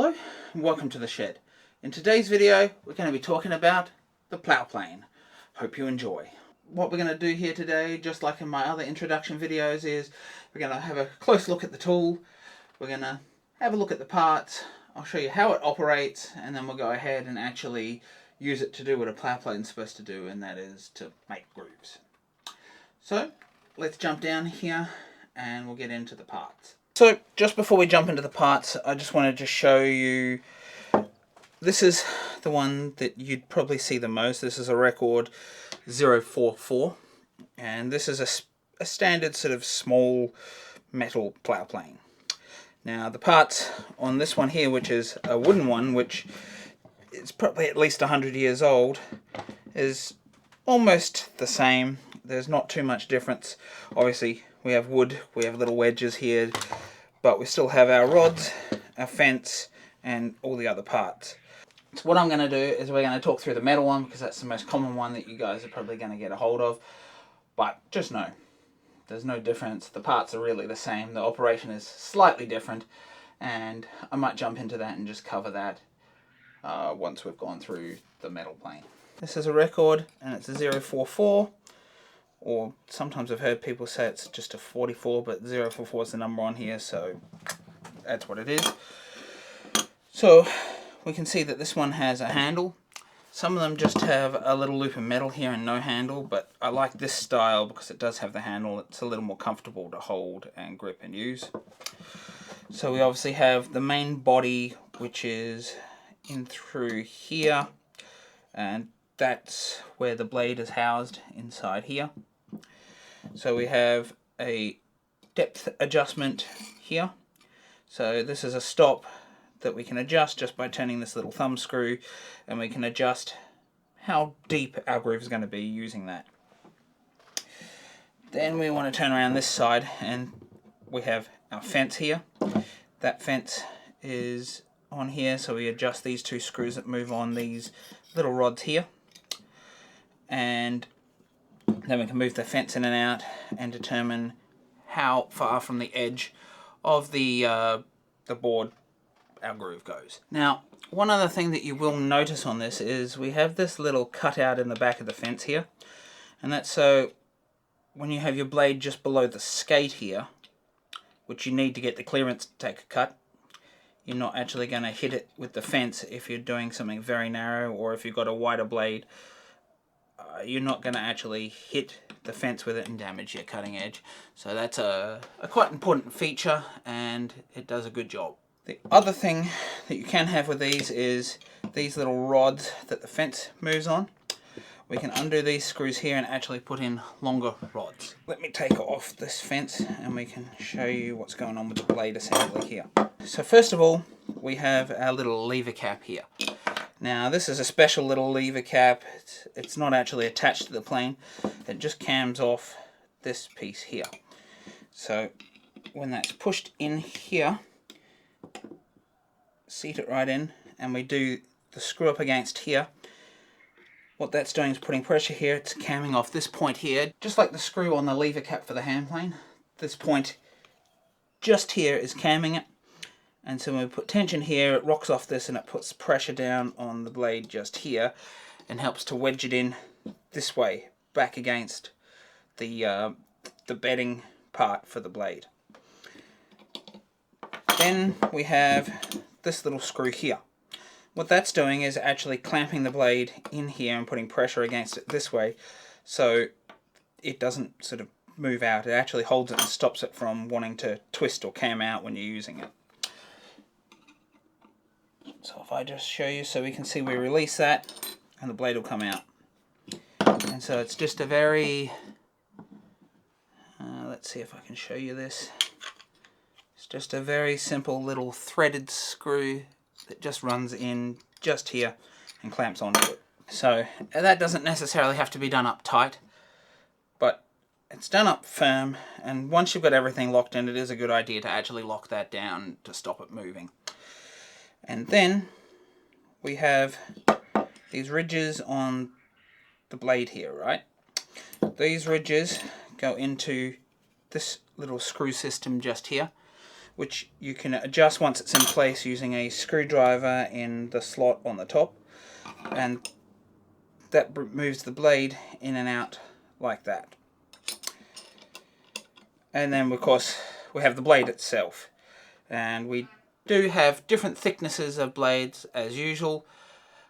Hello and welcome to the shed. In today's video we're going to be talking about the plough plane. Hope you enjoy. What we're going to do here today, just like in my other introduction videos, is we're going to have a close look at the tool, we're going to have a look at the parts, I'll show you how it operates, and then we'll go ahead and actually use it to do what a plough plane is supposed to do, and that is to make grooves. So let's jump down here and we'll get into the parts. So just before we jump into the parts, I just wanted to show you, this is the one that you'd probably see the most. This is a record 044, and this is a standard sort of small metal plough plane. Now the parts on this one here, which is a wooden one, which is probably at least 100 years old, is almost the same. There's not too much difference. Obviously we have wood, we have little wedges here, but we still have our rods, our fence, and all the other parts. So what I'm going to do is we're going to talk through the metal one, because that's the most common one that you guys are probably going to get a hold of. But just know, there's no difference. The parts are really the same. The operation is slightly different, and I might jump into that and just cover that once we've gone through the metal plane. This is a record, and it's a 044. Or sometimes I've heard people say it's just a 44, but 044 is the number on here, so that's what it is. So we can see that this one has a handle. Some of them just have a little loop of metal here and no handle, but I like this style because it does have the handle. It's a little more comfortable to hold and grip and use. So we obviously have the main body, which is in through here, and that's where the blade is housed, inside here. So we have a depth adjustment here. So this is a stop that we can adjust just by turning this little thumb screw, and we can adjust how deep our groove is going to be using that. Then we want to turn around this side, and we have our fence here. That fence is on here, so we adjust these two screws that move on these little rods here, and then we can move the fence in and out and determine how far from the edge of the board our groove goes. Now, one other thing that you will notice on this is we have this little cutout in the back of the fence here, and that's so when you have your blade just below the skate here, which you need to get the clearance to take a cut, you're not actually going to hit it with the fence if you're doing something very narrow, or if you've got a wider blade, you're not going to actually hit the fence with it and damage your cutting edge. So that's a quite important feature, and it does a good job. The other thing that you can have with these is these little rods that the fence moves on. We can undo these screws here and actually put in longer rods. Let me take off this fence and we can show you what's going on with the blade assembly here. So first of all, we have our little lever cap here. Now this is a special little lever cap. It's not actually attached to the plane. It just cams off this piece here. So when that's pushed in here, seat it right in, and we do the screw up against here, what that's doing is putting pressure here. It's camming off this point here, just like the screw on the lever cap for the hand plane. This point just here is camming it, and so when we put tension here, it rocks off this and it puts pressure down on the blade just here and helps to wedge it in this way back against the bedding part for the blade. Then we have this little screw here. What that's doing is actually clamping the blade in here and putting pressure against it this way, so it doesn't sort of move out. It actually holds it and stops it from wanting to twist or cam out when you're using it. So if I just show you, so we can see, we release that and the blade will come out. And so it's just a very, let's see if I can show you this. It's just a very simple little threaded screw that just runs in just here and clamps onto it. So that doesn't necessarily have to be done up tight, but it's done up firm, and once you've got everything locked in, it is a good idea to actually lock that down to stop it moving. And then we have these ridges on the blade here, right? These ridges go into this little screw system just here, which you can adjust once it's in place using a screwdriver in the slot on the top, and that moves the blade in and out like that. And then of course we have the blade itself, and we do have different thicknesses of blades as usual.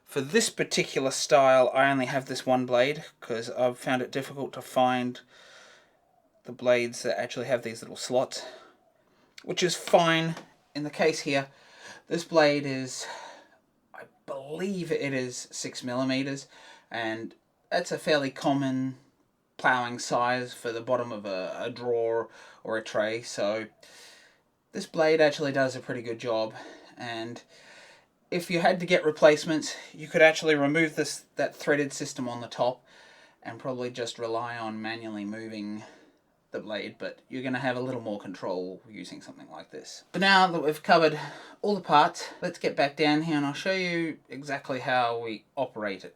For this particular style I only have this one blade because I've found it difficult to find the blades that actually have these little slots, which is fine. In the case here, this blade is, I believe it is 6mm, and that's a fairly common ploughing size for the bottom of a drawer or a tray, so this blade actually does a pretty good job. And if you had to get replacements, you could actually remove that threaded system on the top and probably just rely on manually moving the blade, but you're going to have a little more control using something like this. But now that we've covered all the parts, let's get back down here and I'll show you exactly how we operate it.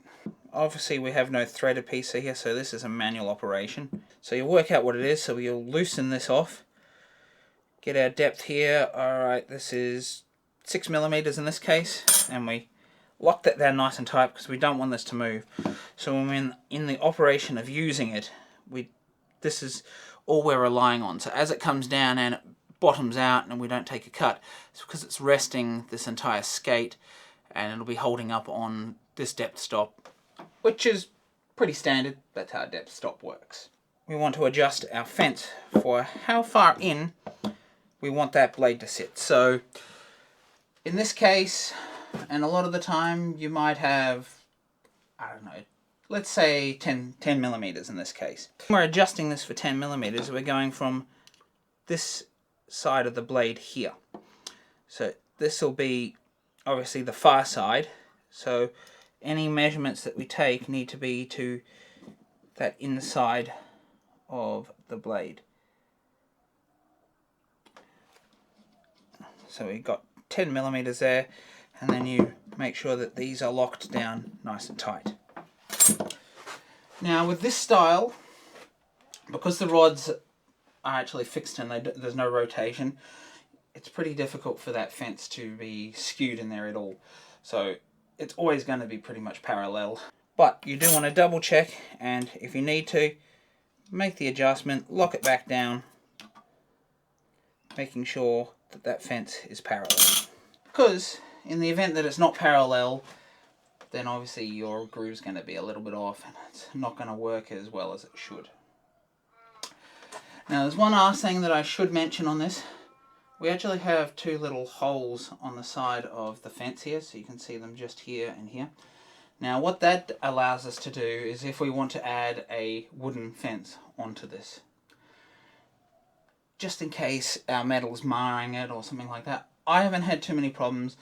Obviously we have no threaded piece here, so this is a manual operation. So you'll work out what it is, so we'll loosen this off, get our depth here. Alright, this is 6mm in this case, and we lock that down nice and tight because we don't want this to move. So when we're in the operation of using it, this is all we're relying on. So as it comes down and it bottoms out and we don't take a cut, it's because it's resting this entire skate and it'll be holding up on this depth stop, which is pretty standard. That's how a depth stop works. We want to adjust our fence for how far in we want that blade to sit. So in this case, and a lot of the time, you might have, I don't know, let's say 10mm in this case. When we're adjusting this for 10mm, we're going from this side of the blade here. So this will be obviously the far side. So any measurements that we take need to be to that inside of the blade. So we've got 10mm there, and then you make sure that these are locked down nice and tight. Now with this style, because the rods are actually fixed and there's no rotation, it's pretty difficult for that fence to be skewed in there at all. So it's always going to be pretty much parallel. But you do want to double check, and if you need to, make the adjustment, lock it back down, making sure that that fence is parallel. Because in the event that it's not parallel, then obviously your groove's going to be a little bit off and it's not going to work as well as it should. Now there's one last thing that I should mention on this. We actually have two little holes on the side of the fence here, so you can see them just here and here. Now what that allows us to do is if we want to add a wooden fence onto this, just in case our metal's marring it or something like that. I haven't had too many problems,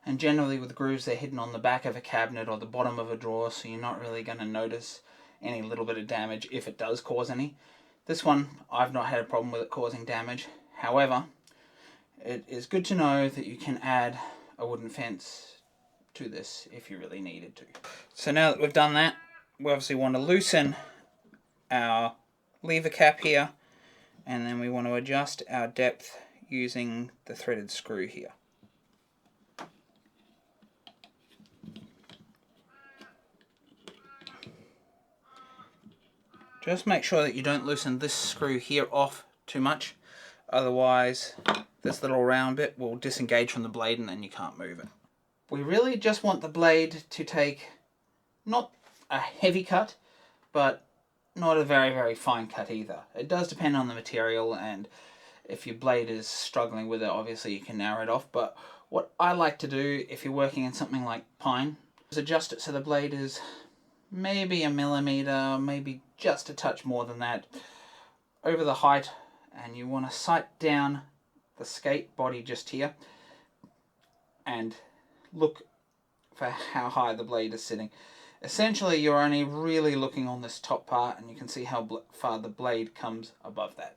and generally with grooves they're hidden on the back of a cabinet or the bottom of a drawer, so you're not really going to notice any little bit of damage if it does cause any. This one, I've not had a problem with it causing damage. However, it is good to know that you can add a wooden fence to this if you really needed to. So now that we've done that, we obviously want to loosen our lever cap here, and then we want to adjust our depth using the threaded screw here. Just make sure that you don't loosen this screw here off too much, otherwise this little round bit will disengage from the blade and then you can't move it. We really just want the blade to take not a heavy cut, but not a very, very fine cut either. It does depend on the material, and if your blade is struggling with it, obviously you can narrow it off. But what I like to do if you're working in something like pine is adjust it so the blade is maybe 1mm, maybe just a touch more than that, over the height, and you want to sight down the skate body just here and look for how high the blade is sitting. Essentially you're only really looking on this top part, and you can see how far the blade comes above that.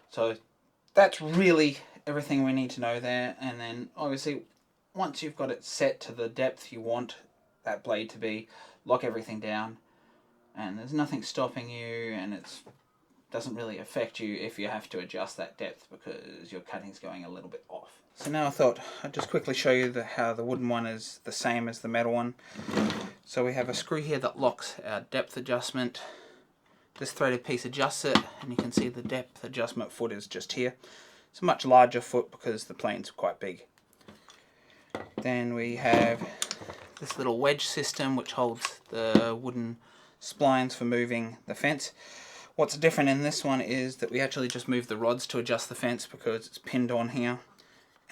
So that's really everything we need to know there. And then obviously once you've got it set to the depth you want that blade to be, lock everything down and there's nothing stopping you, and it's doesn't really affect you if you have to adjust that depth because your cutting's going a little bit off. So now I thought I'd just quickly show you how the wooden one is the same as the metal one. So we have a screw here that locks our depth adjustment. This threaded piece adjusts it, and you can see the depth adjustment foot is just here. It's a much larger foot because the plane's quite big. Then we have this little wedge system which holds the wooden splines for moving the fence. What's different in this one is that we actually just move the rods to adjust the fence because it's pinned on here.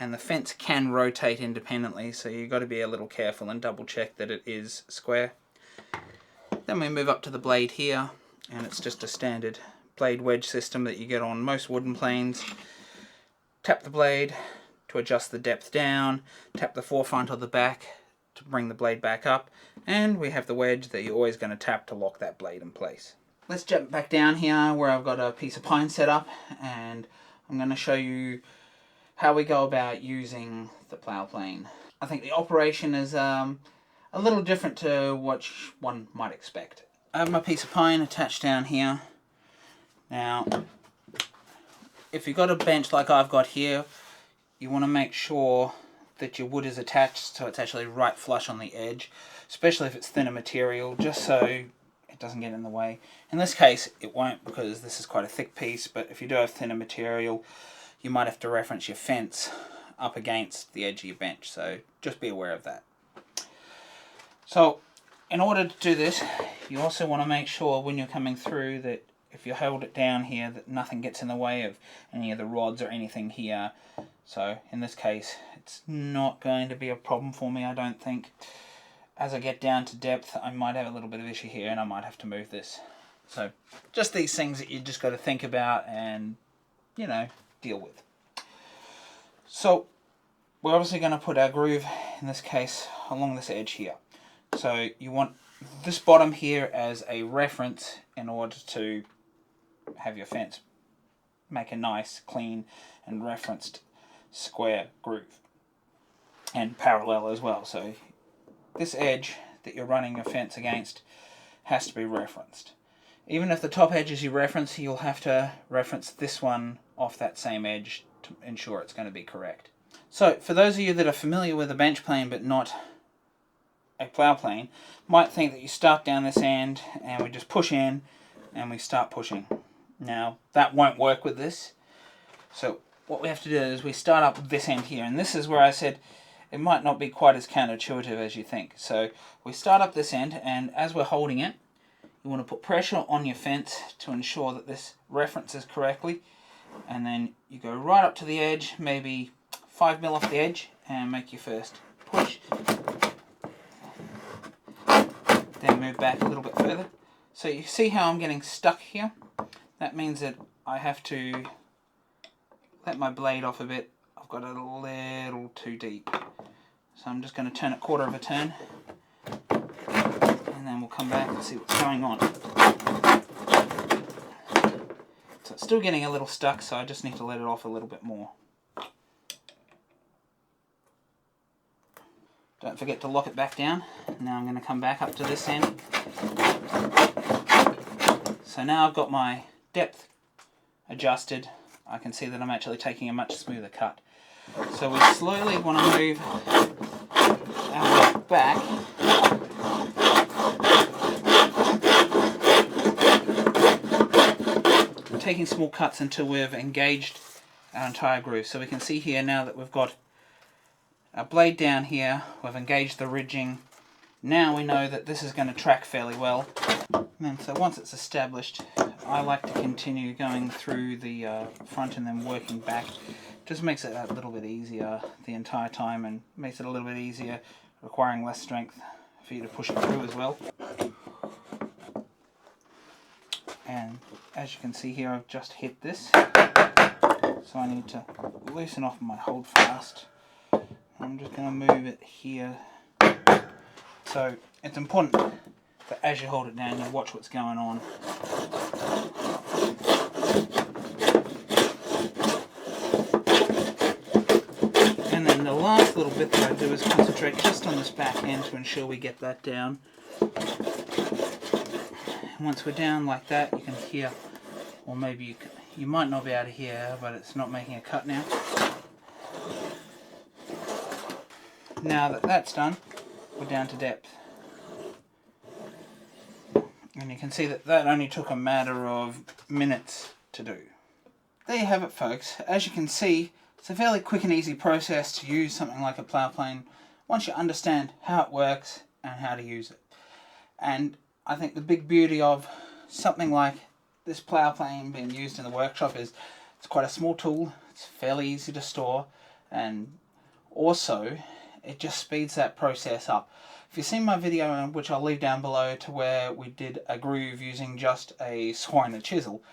And the fence can rotate independently, so you've got to be a little careful and double check that it is square. Then we move up to the blade here, and it's just a standard blade wedge system that you get on most wooden planes. Tap the blade to adjust the depth down, tap the forefront or the back to bring the blade back up, and we have the wedge that you're always going to tap to lock that blade in place. Let's jump back down here where I've got a piece of pine set up, and I'm going to show you how we go about using the plough plane. I think the operation is a little different to what one might expect. I have my piece of pine attached down here. Now, if you've got a bench like I've got here, you want to make sure that your wood is attached so it's actually right flush on the edge, especially if it's thinner material, just so it doesn't get in the way. In this case, it won't because this is quite a thick piece, but if you do have thinner material, you might have to reference your fence up against the edge of your bench, so just be aware of that. So in order to do this, you also want to make sure when you're coming through that if you hold it down here that nothing gets in the way of any of the rods or anything here. So in this case it's not going to be a problem for me, I don't think. As I get down to depth I might have a little bit of issue here and I might have to move this. So just these things that you just got to think about and, you know, deal with. So we're obviously going to put our groove, in this case, along this edge here. So you want this bottom here as a reference in order to have your fence make a nice, clean and referenced square groove. And parallel as well. So this edge that you're running your fence against has to be referenced. Even if the top edges you reference, you'll have to reference this one off that same edge to ensure it's going to be correct. So for those of you that are familiar with a bench plane but not a plough plane, might think that you start down this end and we just push in and we start pushing. Now that won't work with this. So what we have to do is we start up this end here, and this is where I said it might not be quite as counterintuitive as you think. So we start up this end, and as we're holding it, you want to put pressure on your fence to ensure that this references correctly, and then you go right up to the edge, maybe 5 mil off the edge, and make your first push. Then move back a little bit further. So you see how I'm getting stuck here? That means that I have to let my blade off a bit. I've got it a little too deep. So I'm just going to turn it quarter of a turn, and then we'll come back and see what's going on. So it's still getting a little stuck, so I just need to let it off a little bit more. Don't forget to lock it back down. Now I'm going to come back up to this end. So now I've got my depth adjusted. I can see that I'm actually taking a much smoother cut. So we slowly want to move our work back. We're taking small cuts until we've engaged our entire groove. So we can see here now that we've got our blade down here, we've engaged the ridging. Now we know that this is going to track fairly well. And then, so once it's established, I like to continue going through the front and then working back. Just makes it a little bit easier the entire time, and makes it a little bit easier, requiring less strength for you to push it through as well. And as you can see here, I've just hit this, so I need to loosen off my hold fast. I'm just going to move it here. So it's important that as you hold it down, you watch what's going on. And then the last little bit that I do is concentrate just on this back end to ensure we get that down. And once we're down like that, you can hear or maybe you might not be able to hear, but it's not making a cut now. Now that that's done, we're down to depth. And you can see that that only took a matter of minutes to do. There you have it, folks. As you can see, it's a fairly quick and easy process to use something like a plough plane once you understand how it works and how to use it. And I think the big beauty of something like this plough plane being used in the workshop is it's quite a small tool, it's fairly easy to store, and also it just speeds that process up. If you've seen my video, which I'll leave down below, to where we did a groove using just a saw and a chisel,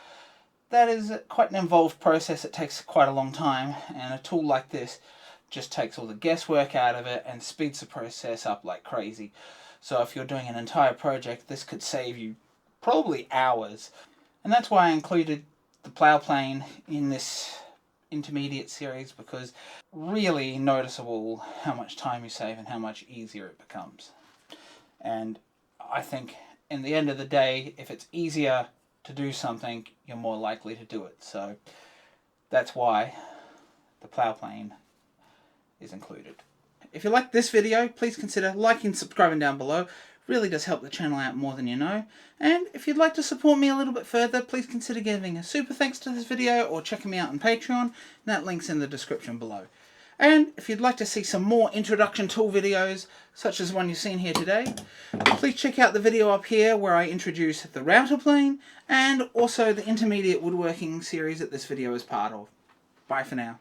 that is quite an involved process. It takes quite a long time, and a tool like this just takes all the guesswork out of it and speeds the process up like crazy. So if you're doing an entire project, this could save you probably hours. And that's why I included the plough plane in this intermediate series, because really noticeable how much time you save and how much easier it becomes. And I think in the end of the day, if it's easier to do something, you're more likely to do it. So that's why the plough plane is included. If you like this video, please consider liking and subscribing down below. Really does help the channel out more than you know. And if you'd like to support me a little bit further, please consider giving a super thanks to this video or checking me out on Patreon, and that link's in the description below. And if you'd like to see some more introduction tool videos, such as one you've seen here today, please check out the video up here where I introduce the router plane and also the intermediate woodworking series that this video is part of. Bye for now.